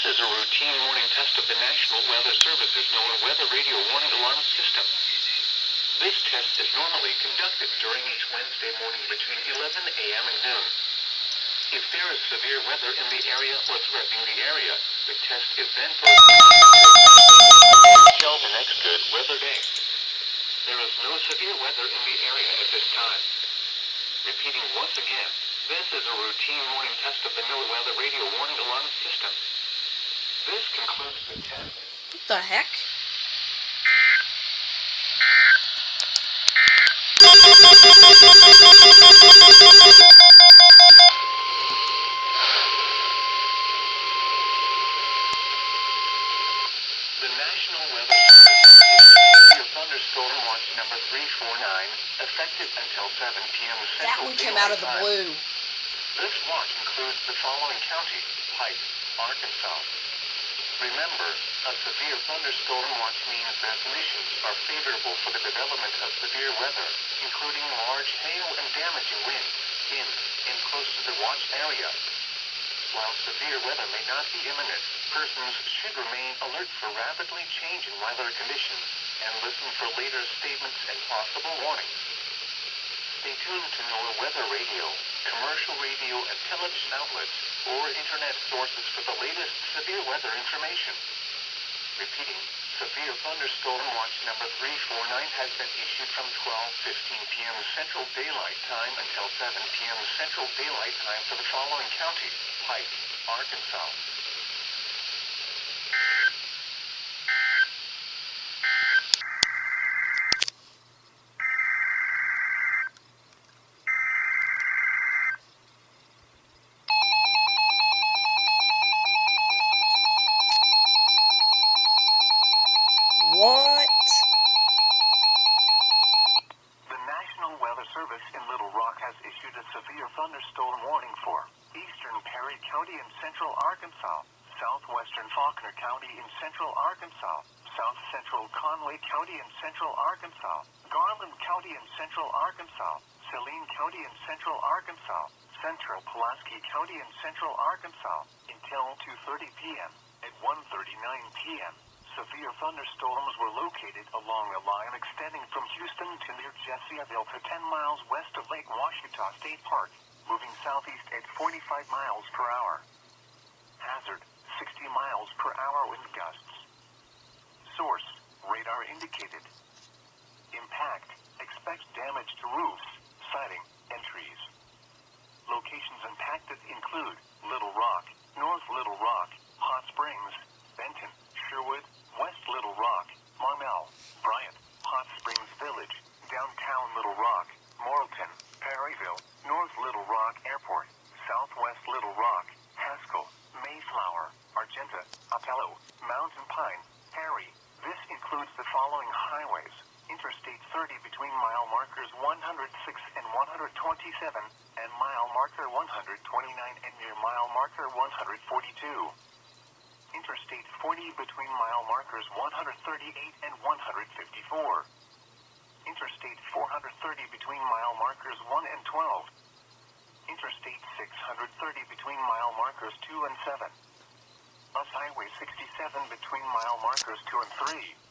is a routine morning test of the National Weather Service's NOAA Weather Radio Warning Alarm System. This test is normally conducted during each Wednesday morning between 11 a.m. and noon. If there is severe weather in the area or threatening the area, the test is then postponed until the next good weather day. There is no severe weather in the area at this time. Repeating once again, this is a routine morning test of the NOAA Weather Radio Warning Alarm System. This concludes the test. What the heck? The National Weather Service issued thunderstorm watch number 349, effective until 7 p.m. That Central one came out of the Daylight blue. Time. This watch includes the following counties: Pike, Arkansas. Remember, a severe thunderstorm watch means that conditions are favorable for the development of severe weather, including large hail and damaging winds, in and close to the watch area. While severe weather may not be imminent, persons should remain alert for rapidly changing weather conditions and listen for later statements and possible warnings. Stay tuned to NOAA Weather Radio, commercial radio and television outlets, or internet sources for the latest severe weather information. Repeating, severe thunderstorm watch number 349 has been issued from 12:15 p.m. Central Daylight Time until 7 p.m. Central Daylight Time for the following counties: Pike, Arkansas. What? The National Weather Service in Little Rock has issued a severe thunderstorm warning for eastern Perry County in central Arkansas, southwestern Faulkner County in central Arkansas, south central Conway County in central Arkansas, Garland County in central Arkansas, Saline County in central Arkansas, central Pulaski County in central Arkansas, until 2:30 p.m. At 1:39 p.m., severe thunderstorms were located along a line extending from Houston to near Jessiaville to 10 miles west of Lake Washita State Park, moving southeast at 45 miles per hour. Hazard, 60 miles per hour wind gusts. Source, radar indicated. Impact, expect damage to roofs, siding, and trees. Locations impacted include Little Rock, North Little Rock, Hot Springs, Benton, Sherwood, West Little Rock, Marmel, Bryant, Hot Springs Village, Downtown Little Rock, Morrilton, Perryville, North Little Rock Airport, Southwest Little Rock, Haskell, Mayflower, Argenta, Apello, Mountain Pine, Perry. This includes the following highways: Interstate 30 between mile markers 106 and 127, and mile marker 129 and near mile marker 142. Interstate 40 between mile markers 138 and 154. Interstate 430 between mile markers 1 and 12. Interstate 630 between mile markers 2 and 7. Bus Highway 67 between mile markers 2 and 3.